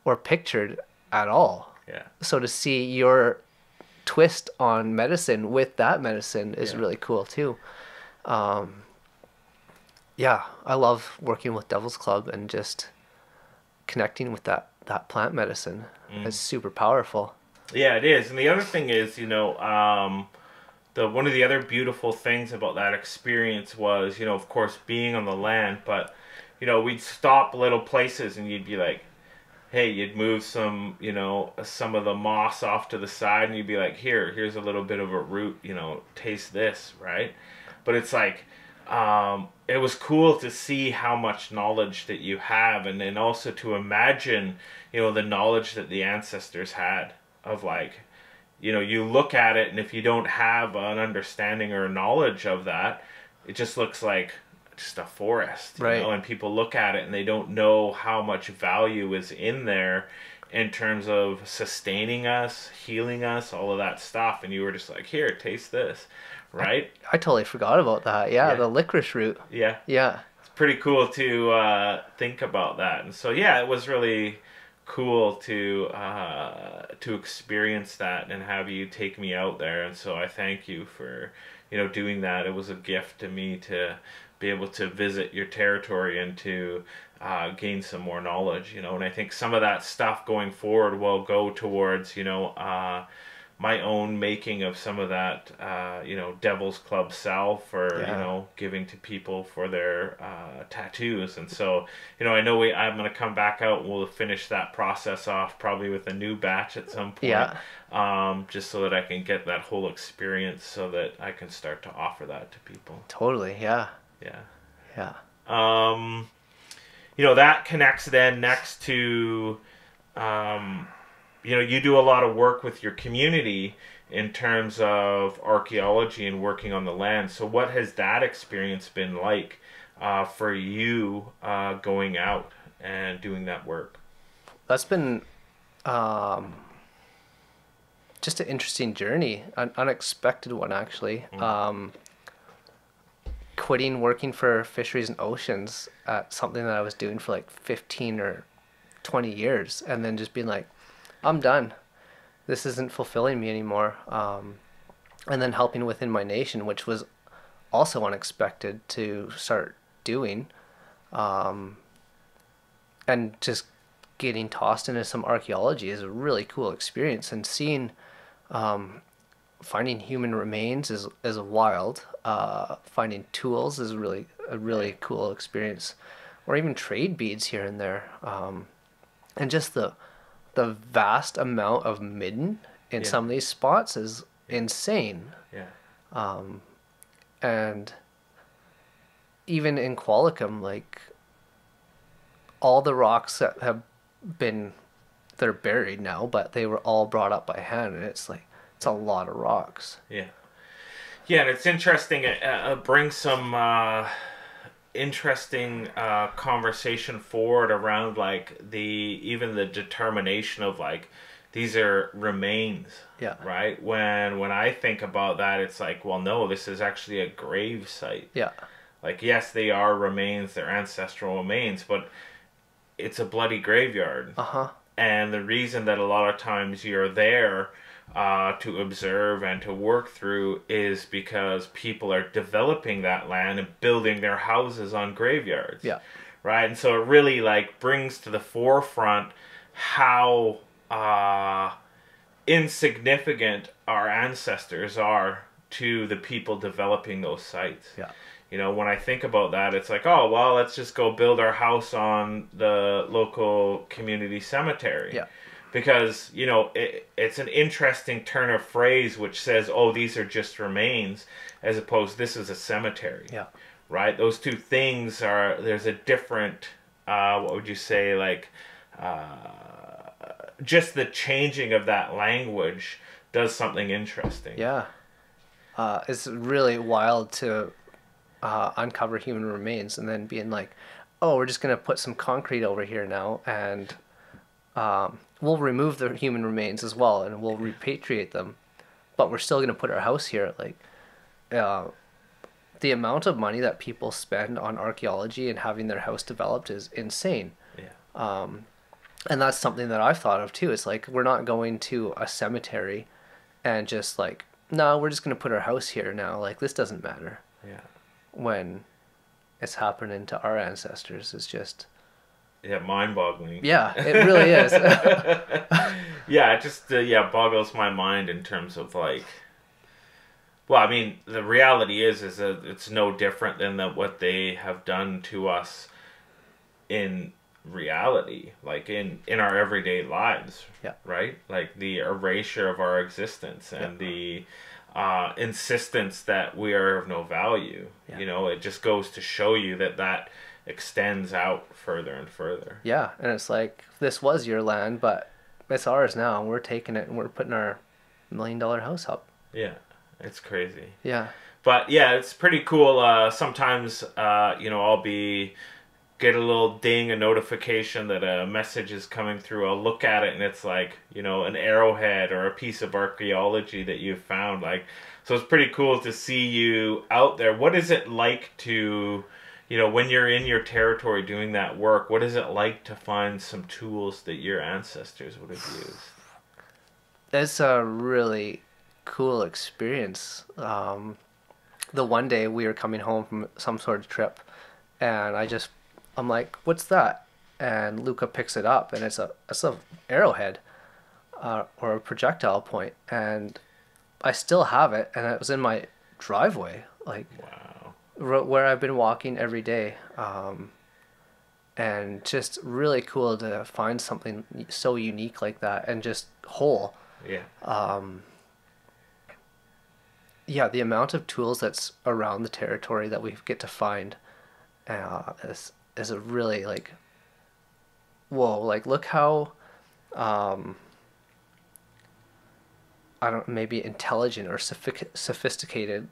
or pictured at all. So to see your twist on medicine with that medicine is really cool too. I love working with Devil's Club and just connecting with that plant medicine. It's super powerful. It is. And the other thing is, one of the other beautiful things about that experience was, of course, being on the land, but you know, we'd stop little places and you'd be like, hey, you'd move some, you know, some of the moss off to the side, and you'd be like, here's a little bit of a root, you know, taste this, right? But it's like, it was cool to see how much knowledge that you have, and then also to imagine, you know, the knowledge that the ancestors had of, like, you know, you look at it, and if you don't have an understanding or knowledge of that, it just looks like just a forest, you right. know, and people look at it and they don't know how much value is in there in terms of sustaining us, healing us, all of that stuff. And you were just like, here, taste this, right? I totally forgot about that. Yeah, the licorice root. Yeah. Yeah. It's pretty cool to think about that. And so, yeah, it was really cool to experience that and have you take me out there. And so I thank you for, you know, doing that. It was a gift to me to be able to visit your territory and to gain some more knowledge, you know. And I think some of that stuff going forward will go towards, you know, my own making of some of that, you know, Devil's Club self, or, you know, giving to people for their tattoos. And so, you know, I know I'm going to come back out and we'll finish that process off probably with a new batch at some point. Yeah. Just so that I can get that whole experience so that I can start to offer that to people. Totally, yeah. Yeah. Yeah. You know, that connects then next to, you know, you do a lot of work with your community in terms of archaeology and working on the land. So what has that experience been like for you going out and doing that work? That's been just an interesting journey, an unexpected one, actually. Quitting working for Fisheries and Oceans at something that I was doing for like 15 or 20 years, and then just being like, I'm done. This isn't fulfilling me anymore. And then helping within my nation, which was also unexpected to start doing. And just getting tossed into some archaeology is a really cool experience, and seeing finding human remains is wild. Finding tools is a really cool experience, or even trade beads here and there. And just the vast amount of midden in some of these spots is insane. Yeah. And even in Qualicum, like, all the rocks that have been, they're buried now, but they were all brought up by hand, and it's like, it's a lot of rocks. Yeah. Yeah, and it's interesting. It brings some interesting conversation forward around, like, even the determination of, like, these are remains. Yeah. Right? When I think about that, it's like, well, no, this is actually a grave site. Yeah. Like, yes, they are remains, they're ancestral remains, but it's a bloody graveyard. Uh-huh. And the reason that a lot of times you're there to observe and to work through is because people are developing that land and building their houses on graveyards. Yeah. Right? And so it really, like, brings to the forefront how insignificant our ancestors are to the people developing those sites. Yeah. You know, when I think about that, it's like, oh, well, let's just go build our house on the local community cemetery. Yeah. Because, you know, it's an interesting turn of phrase which says, oh, these are just remains, as opposed this is a cemetery. Yeah. Right? Those two things are, there's a different, what would you say, like, just the changing of that language does something interesting. Yeah. It's really wild to uncover human remains and then being like, oh, we're just going to put some concrete over here now, and we'll remove the human remains as well, and we'll repatriate them, but we're still going to put our house here. Like, the amount of money that people spend on archaeology and having their house developed is insane. Yeah. And that's something that I've thought of too. It's like, we're not going to a cemetery and just like, no, we're just going to put our house here now. Like, this doesn't matter. Yeah. When it's happening to our ancestors, it's just... Yeah, mind-boggling. Yeah, it really is. Yeah, it just boggles my mind in terms of, like... Well, I mean, the reality is that it's no different than what they have done to us in reality, like in our everyday lives. Yeah. Right, like the erasure of our existence and the insistence that we are of no value. Yeah. You know, it just goes to show you that that extends out further and further. Yeah, and it's like, this was your land, but it's ours now, and we're taking it, and we're putting our $1 million house up. Yeah, it's crazy. Yeah. But yeah, it's pretty cool. Sometimes, you know, I'll get a little ding, a notification that a message is coming through. I'll look at it and it's like, you know, an arrowhead or a piece of archaeology that you've found. Like, so it's pretty cool to see you out there. What is it like to, you know, when you're in your territory doing that work, what is it like to find some tools that your ancestors would have used? It's a really cool experience. The one day we were coming home from some sort of trip, and I'm like, what's that? And Luca picks it up, and it's a arrowhead, or a projectile point, and I still have it, and it was in my driveway, like, wow, where I've been walking every day, and just really cool to find something so unique like that, and just whole. Yeah. Yeah, the amount of tools that's around the territory that we get to find, is a really, like, whoa, like, look how I don't, maybe intelligent or sophisticated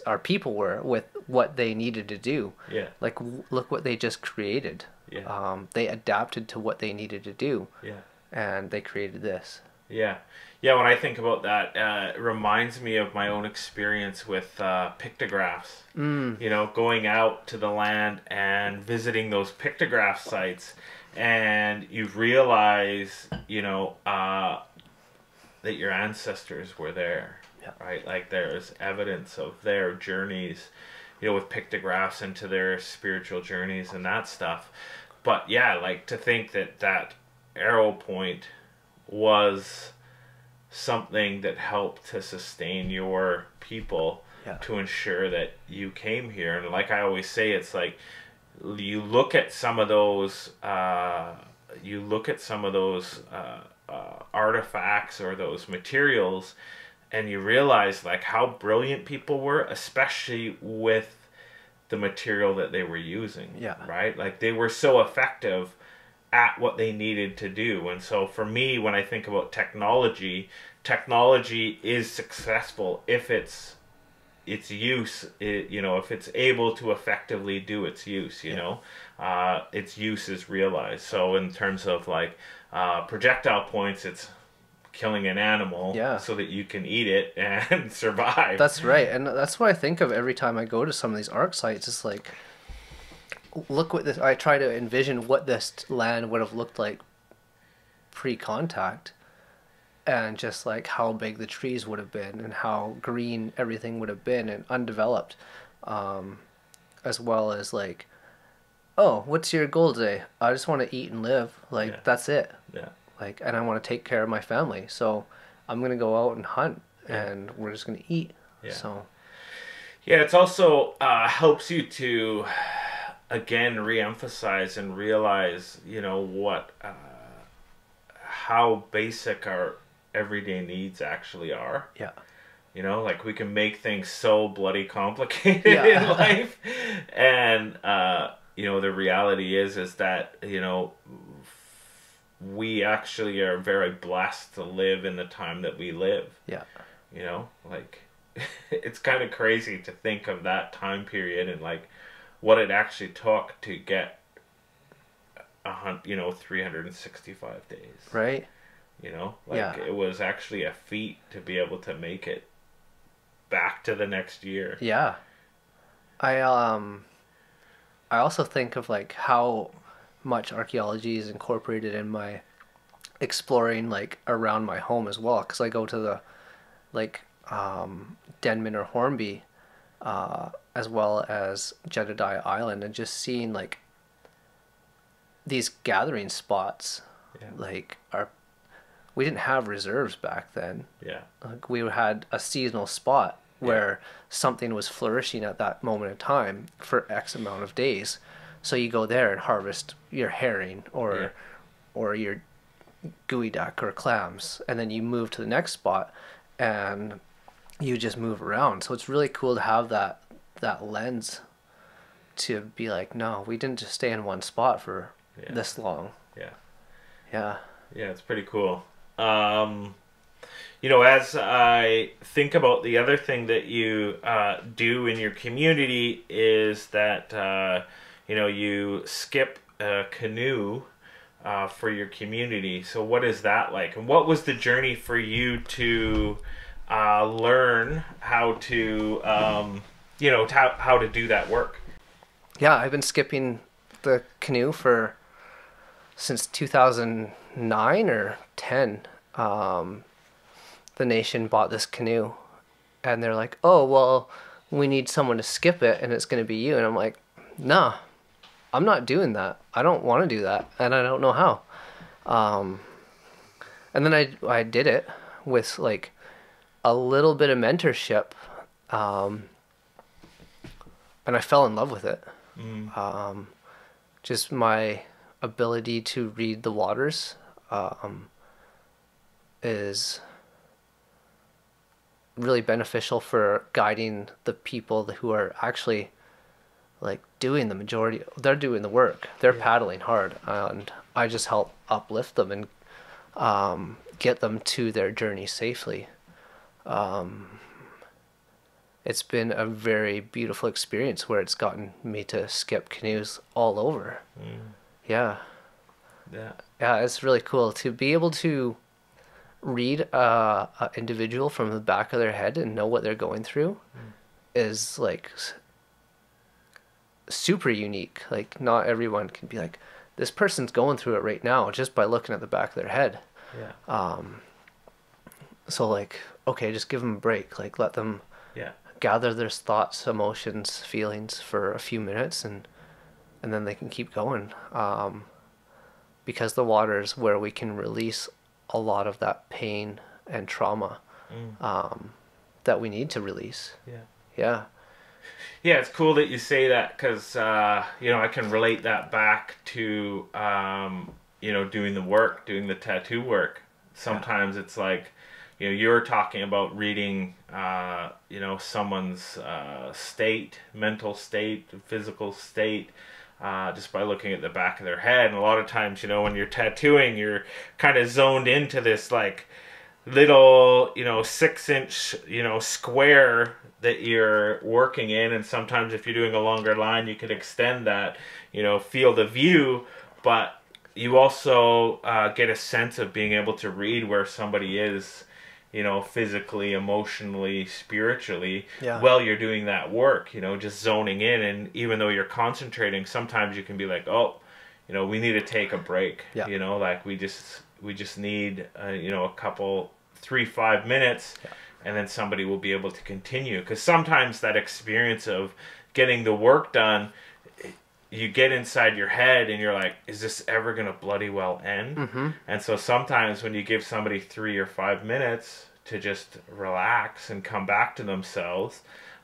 our people were with what they needed to do. Yeah. Like, look what they just created. Yeah. They adapted to what they needed to do. Yeah. And they created this. Yeah. Yeah, when I think about that, it reminds me of my own experience with pictographs. You know, going out to the land and visiting those pictograph sites, and you realize, you know, that your ancestors were there. Yeah. Right? Like, there's evidence of their journeys, you know, with pictographs into their spiritual journeys and that stuff. But yeah, like, to think that that arrow point was something that helped to sustain your people, to ensure that you came here. And like I always say, it's like, you look at some of those artifacts or those materials, and you realize, like, how brilliant people were, especially with the material that they were using. Yeah. Right? Like, they were so effective at what they needed to do. And so for me, when I think about technology is successful if its use, you know, if it's able to effectively do its use, you know, its use is realized. So in terms of, like, projectile points, it's killing an animal so that you can eat it and survive. That's right. And that's what I think of every time I go to some of these ARC sites. It's like, look what this, I try to envision what this land would have looked like pre-contact, and just like how big the trees would have been and how green everything would have been and undeveloped, as well as, like, oh, what's your goal today? I just want to eat and live. Like, that's it. Yeah. Like, and I want to take care of my family, so I'm gonna go out and hunt, and we're just gonna eat. So yeah, it's also helps you to again re-emphasize and realize, you know, what how basic our everyday needs actually are. Yeah. You know, like, we can make things so bloody complicated in life, and you know, the reality is that, you know, we actually are very blessed to live in the time that we live. Yeah. You know, like, it's kind of crazy to think of that time period and, like, what it actually took to get 365 days. Right. You know, like, it was actually a feat to be able to make it back to the next year. Yeah. I also think of, like, how much archaeology is incorporated in my exploring, like, around my home as well, because I go to the, like, Denman or Hornby, as well as Jedediah Island, and just seeing, like, these gathering spots. Like, we didn't have reserves back then. Like, we had a seasonal spot where something was flourishing at that moment in time for X amount of days. So you go there and harvest your herring or your gooey duck or clams, and then you move to the next spot and you just move around. So it's really cool to have that lens to be like, no, we didn't just stay in one spot for this long. Yeah. Yeah. Yeah, it's pretty cool. As I think about the other thing that you do in your community is that, you skip a canoe for your community. So what is that like? And what was the journey for you to learn how to, how to do that work? Yeah, I've been skipping the canoe since 2009 or 10. The nation bought this canoe and they're like, oh, well, we need someone to skip it and it's going to be you. And I'm like, nah, I'm not doing that. I don't want to do that. And I don't know how. And then I did it with like a little bit of mentorship. And I fell in love with it. Just my ability to read the waters is really beneficial for guiding the people who are actually like doing the majority. They're doing the work. They're paddling hard, and I just help uplift them and get them to their journey safely. It's been a very beautiful experience where it's gotten me to skip canoes all over. Yeah, it's really cool to be able to read a individual from the back of their head and know what they're going through is like super unique. Like not everyone can be like, this person's going through it right now just by looking at the back of their head. So like, okay, just give them a break. Like let them gather their thoughts, emotions, feelings for a few minutes, and then they can keep going. Because the water is where we can release a lot of that pain and trauma that we need to release. Yeah, it's cool that you say that because, I can relate that back to, doing the work, doing the tattoo work. Sometimes it's like, you're talking about reading, someone's state, mental state, physical state, just by looking at the back of their head. And a lot of times, when you're tattooing, you're kind of zoned into this like little, 6-inch, square that you're working in. And sometimes if you're doing a longer line, you could extend that, field of view. But you also get a sense of being able to read where somebody is, physically, emotionally, spiritually, while you're doing that work, just zoning in. And even though you're concentrating, sometimes you can be like, oh, we need to take a break, like we just need, a couple, 3-5 minutes, and then somebody will be able to continue. Because sometimes that experience of getting the work done, you get inside your head and you're like, is this ever going to bloody well end? And so sometimes when you give somebody 3 or 5 minutes to just relax and come back to themselves,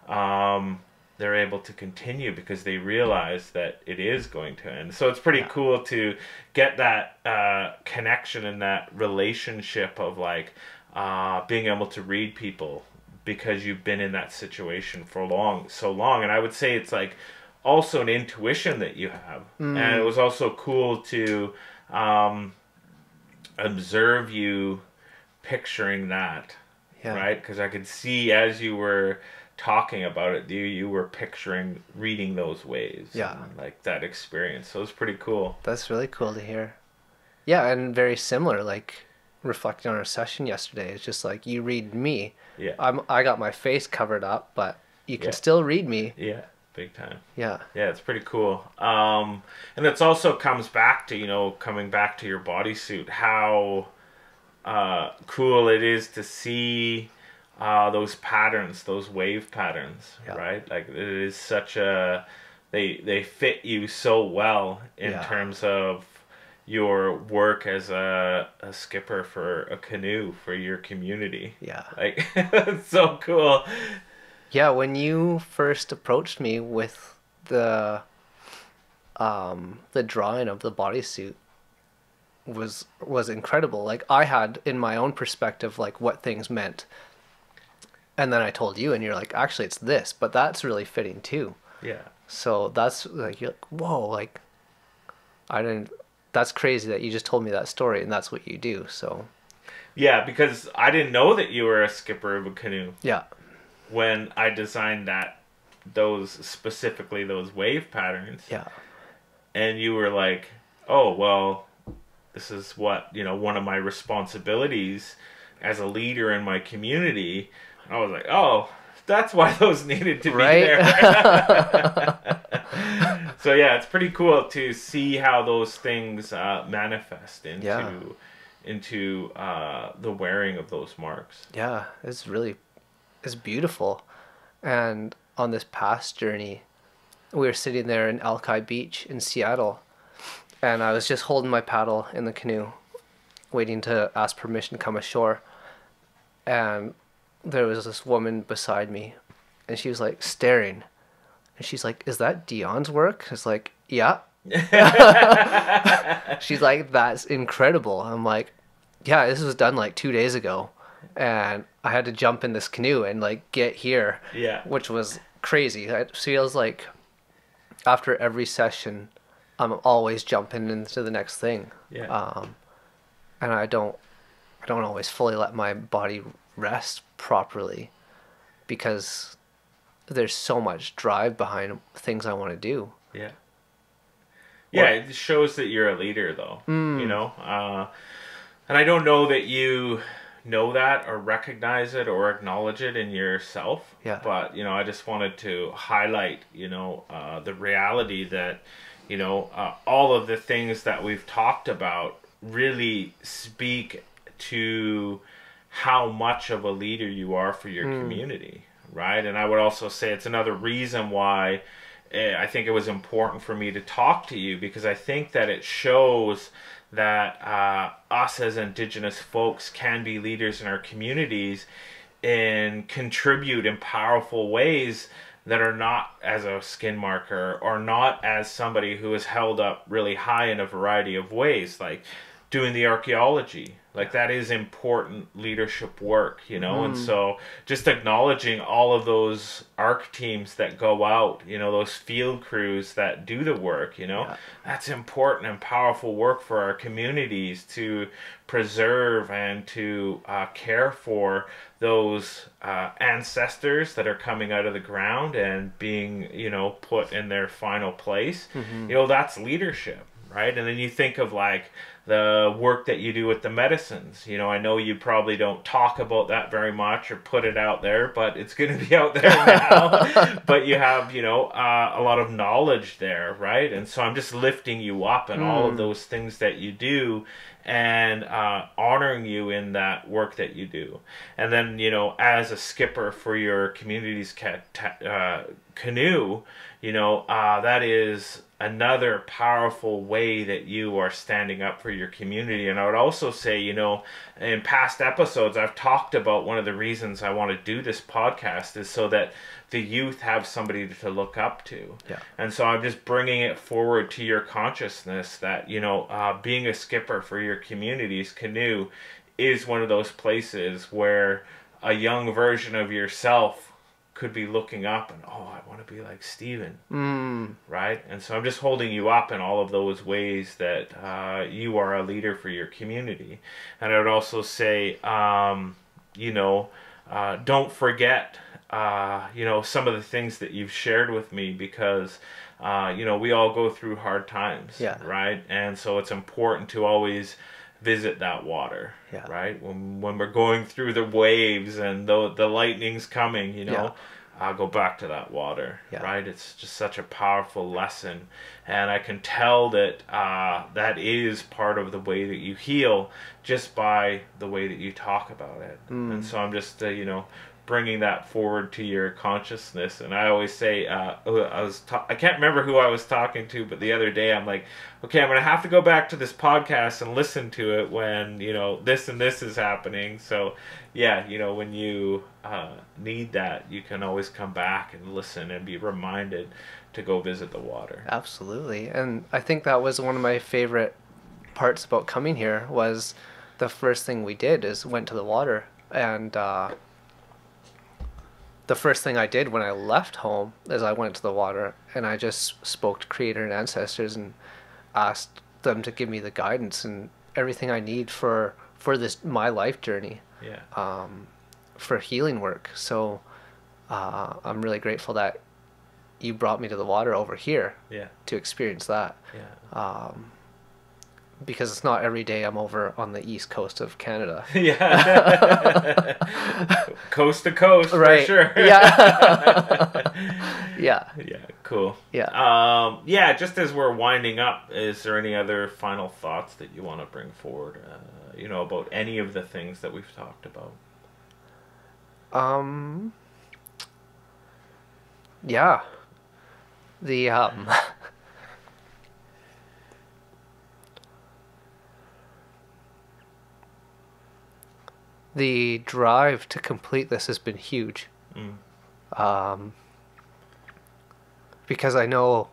they're able to continue because they realize that it is going to end. So it's pretty cool to get that connection and that relationship of like being able to read people because you've been in that situation for so long. And I would say it's like also an intuition that you have. And it was also cool to observe you picturing that, right? Because I could see as you were talking about it, you were picturing reading those waves, and like that experience. So it was pretty cool. That's really cool to hear. Yeah, and very similar, like reflecting on our session yesterday. It's just like, you read me. I got my face covered up, but you can still read me. Big time. Yeah, it's pretty cool. And it also comes back to, coming back to your bodysuit, how cool it is to see those patterns, those wave patterns, right? Like it is such a, they fit you so well in terms of your work as a skipper for a canoe for your community. Like it's so cool. Yeah, when you first approached me with the the drawing of the bodysuit was incredible. Like, I had in my own perspective like what things meant, and then I told you, and you're like, actually it's this, but that's really fitting too. Yeah. So that's like, you're like, whoa, like, I didn't, that's crazy that you just told me that story and that's what you do. So Yeah, because I didn't know that you were a skipper of a canoe yeah. when I designed specifically those wave patterns. Yeah. And you were like, oh, well, this is what, one of my responsibilities as a leader in my community. I was like, oh, that's why those needed to be there. So yeah, it's pretty cool to see how those things manifest into the wearing of those marks. Yeah, it's beautiful. And on this past journey, we were sitting there in Alki Beach in Seattle, and I was just holding my paddle in the canoe, waiting to ask permission to come ashore. And there was this woman beside me, and she was like staring, and she's like, "Is that Dion's work?" I was like, "Yeah." She's like, "That's incredible." I'm like, "Yeah, this was done like 2 days ago, and I had to jump in this canoe and like get here." Yeah. Which was crazy. It feels like after every session, I'm always jumping into the next thing. Yeah. And I don't always fully let my body rest properly, because there's so much drive behind things I want to do. Yeah. Yeah, it shows that you're a leader, though. And I don't know that you know that or recognize it or acknowledge it in yourself. Yeah. But, I just wanted to highlight, the reality that, all of the things that we've talked about really speak to how much of a leader you are for your community, right? And I would also say it's another reason why I think it was important for me to talk to you, because I think that it shows that us as Indigenous folks can be leaders in our communities and contribute in powerful ways that are not as a skin marker or not as somebody who is held up really high in a variety of ways, like doing the archaeology. Like, that is important leadership work, and so just acknowledging all of those ARC teams that go out, those field crews that do the work, that's important and powerful work for our communities to preserve and to care for those ancestors that are coming out of the ground and being, put in their final place. That's leadership, right? And then you think of like the work that you do with the medicines. I know you probably don't talk about that very much or put it out there, but it's going to be out there now. But you have, a lot of knowledge there, right? And so I'm just lifting you up and all of those things that you do, and honoring you in that work that you do. And then, as a skipper for your community's canoe, that is another powerful way that you are standing up for your community. And I would also say, in past episodes, I've talked about one of the reasons I want to do this podcast is so that the youth have somebody to look up to. Yeah. And so I'm just bringing it forward to your consciousness that, being a skipper for your community's canoe is one of those places where a young version of yourself could be looking up and, oh, I want to be like Stephen, right? And so I'm just holding you up in all of those ways that you are a leader for your community. And I would also say, don't forget, some of the things that you've shared with me, because, we all go through hard times, right? And so it's important to always visit that water, right? When we're going through the waves and the lightning's coming, I'll go back to that water, right? It's just such a powerful lesson, and I can tell that that is part of the way that you heal, just by the way that you talk about it. And so I'm just bringing that forward to your consciousness. And I always say, I can't remember who I was talking to, but the other day I'm like, okay, I'm going to have to go back to this podcast and listen to it when, this and this is happening. So yeah, when you need that, you can always come back and listen and be reminded to go visit the water. Absolutely. And I think that was one of my favorite parts about coming here, was the first thing we did is went to the water. And the first thing I did when I left home is I went to the water and I just spoke to Creator and ancestors and asked them to give me the guidance and everything I need for this my life journey. Yeah. For healing work. So I'm really grateful that you brought me to the water over here. Yeah. To experience that. Yeah. Because it's not every day I'm over on the east coast of Canada. Yeah. Coast to coast, right. For sure. Yeah. Yeah. Yeah, cool. Yeah. Yeah, just as we're winding up, is there any other final thoughts that you want to bring forward, about any of the things that we've talked about? Yeah. The, the drive to complete this has been huge. Because I know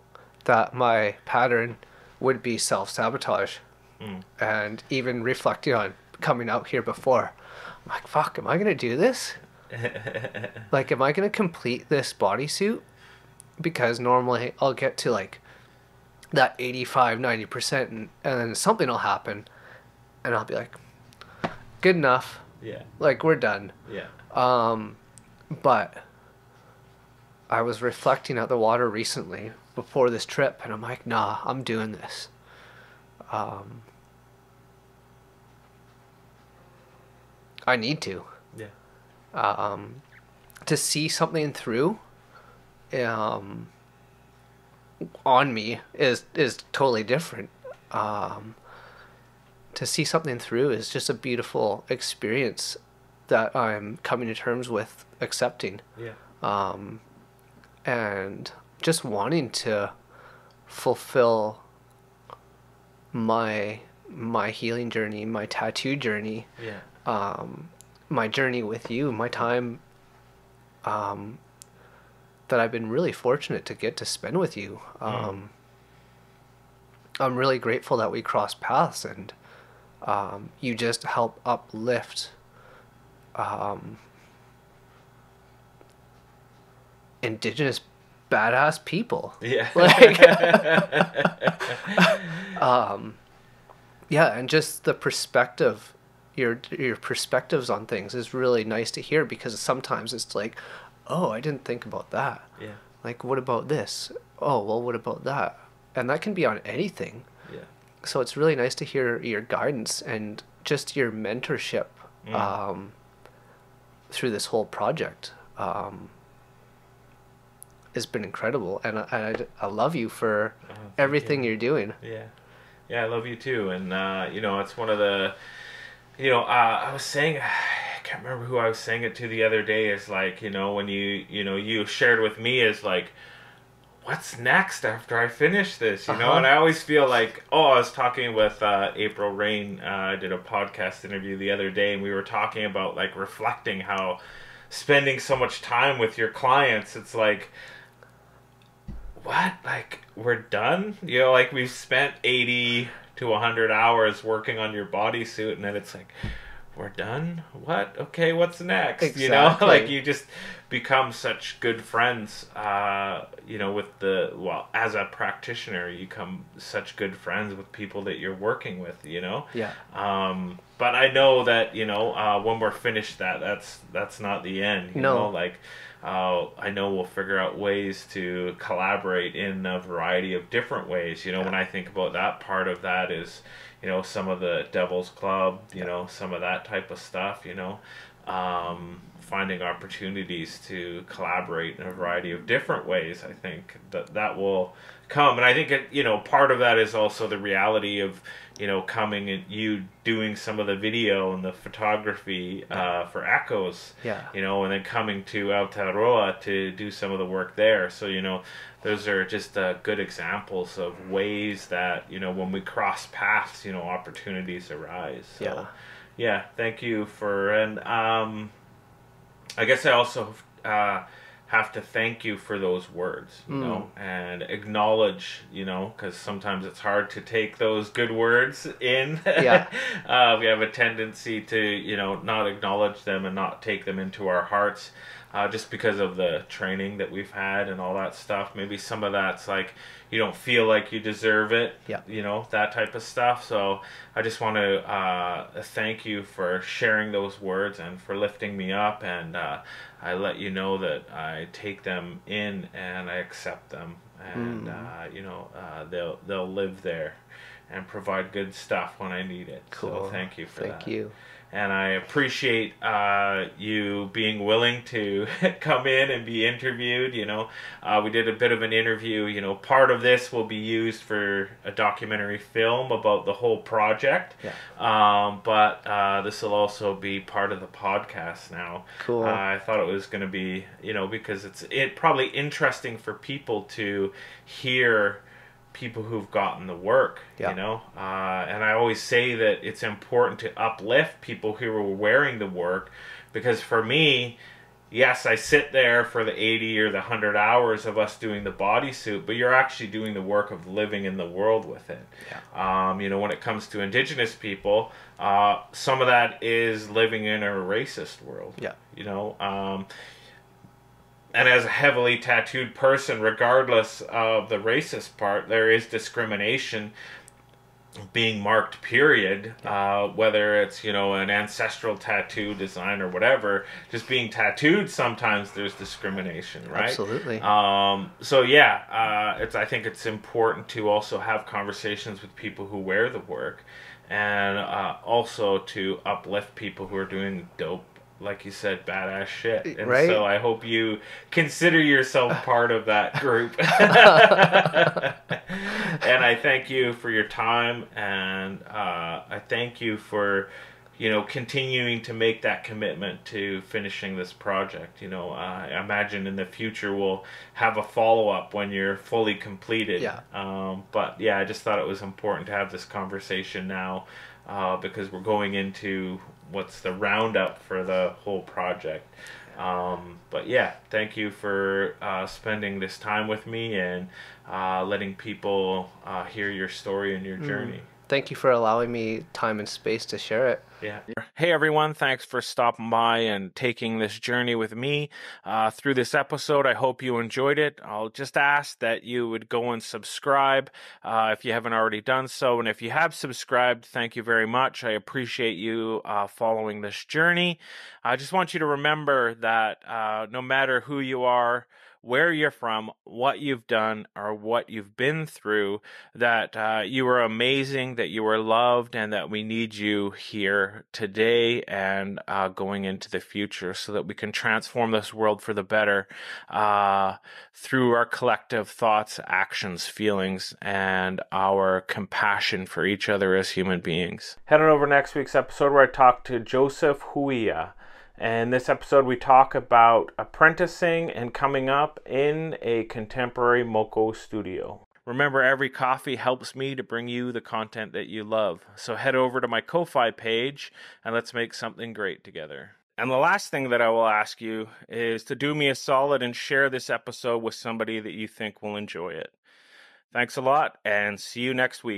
that my pattern would be self-sabotage. And even reflecting on coming out here before, I'm like, fuck, am I going to do this? Like, am I going to complete this bodysuit? Because normally I'll get to like that 85-90% and then something will happen and I'll be like, good enough. Yeah. Like, we're done. Yeah. But I was reflecting at the water recently before this trip and I'm like, nah, I'm doing this. I need to. Yeah. To see something through on me is totally different. To see something through is just a beautiful experience that I'm coming to terms with accepting. Yeah. And just wanting to fulfill my healing journey, my tattoo journey. Yeah. My journey with you, my time that I've been really fortunate to get to spend with you. I'm really grateful that we crossed paths and you just help uplift Indigenous badass people. Yeah. Like, yeah, and just the perspective, your perspectives on things is really nice to hear, because sometimes it's like, oh, I didn't think about that. Yeah. Like, what about this? Oh, well, what about that? And that can be on anything. Yeah. So it's really nice to hear your guidance and just your mentorship through this whole project. Has been incredible, and I love you for everything you're doing. Yeah. Yeah, I love you too, and it's one of the, I was saying, I can't remember who I was saying it to the other day. Is like, when you shared with me is like, what's next after I finish this, and I always feel like, I was talking with April Rain. I did a podcast interview the other day, and we were talking about like reflecting how spending so much time with your clients, it's like, what? Like, we're done? Like, we've spent 80 to 100 hours working on your bodysuit, and then it's like, we're done? What? Okay, what's next? Exactly. Like, you just become such good friends, as a practitioner, you become such good friends with people that you're working with, Yeah. But I know that, when we're finished, that's not the end, No. Like, I know we'll figure out ways to collaborate in a variety of different ways. When I think about that, part of that is, some of the Devil's Club, some of that type of stuff, finding opportunities to collaborate in a variety of different ways. I think that will come, and I think part of that is also the reality of coming and you doing some of the video and the photography for Echoes, and then coming to Aotearoa to do some of the work there. So those are just good examples of ways that when we cross paths, opportunities arise. So, yeah, thank you and I guess I also have to thank you for those words, and acknowledge, because sometimes it's hard to take those good words in. Yeah. We have a tendency to, not acknowledge them and not take them into our hearts, just because of the training that we've had and all that stuff. Maybe some of that's like, you don't feel like you deserve it, that type of stuff. So I just want to thank you for sharing those words and for lifting me up, and I let you know that I take them in and I accept them, and they'll live there and provide good stuff when I need it. Cool. So thank you for that. Thank you. And I appreciate you being willing to come in and be interviewed. We did a bit of an interview. Part of this will be used for a documentary film about the whole project. Yeah. But this will also be part of the podcast now. Cool. I thought it was going to be, because it's probably interesting for people to hear people who've gotten the work, and I always say that it's important to uplift people who are wearing the work, because for me, yes, I sit there for the 80 or the 100 hours of us doing the bodysuit, but you're actually doing the work of living in the world with it. Yeah. When it comes to Indigenous people, some of that is living in a racist world. Yeah. And as a heavily tattooed person, regardless of the racist part, there is discrimination being marked, period. Whether it's, an ancestral tattoo design or whatever, just being tattooed, sometimes there's discrimination, right? Absolutely. So yeah, I think it's important to also have conversations with people who wear the work, and also to uplift people who are doing dope, like you said, badass shit. And so I hope you consider yourself part of that group. And I thank you for your time, and I thank you for, continuing to make that commitment to finishing this project. I imagine in the future we'll have a follow-up when you're fully completed. Yeah. But yeah, I just thought it was important to have this conversation now, because we're going into what's the roundup for the whole project. But yeah, thank you for spending this time with me and letting people hear your story and your journey. Thank you for allowing me time and space to share it. Yeah. Hey everyone, thanks for stopping by and taking this journey with me through this episode. I hope you enjoyed it. I'll just ask that you would go and subscribe if you haven't already done so. And if you have subscribed, thank you very much. I appreciate you following this journey. I just want you to remember that no matter who you are, where you're from, what you've done, or what you've been through, that you are amazing, that you are loved, and that we need you here today and going into the future, so that we can transform this world for the better through our collective thoughts, actions, feelings, and our compassion for each other as human beings. Head on over next week's episode where I talk to Joseph Huia. In this episode, we talk about apprenticing and coming up in a contemporary Moko studio. Remember, every coffee helps me to bring you the content that you love. So head over to my Ko-Fi page and let's make something great together. And the last thing that I will ask you is to do me a solid and share this episode with somebody that you think will enjoy it. Thanks a lot, and see you next week.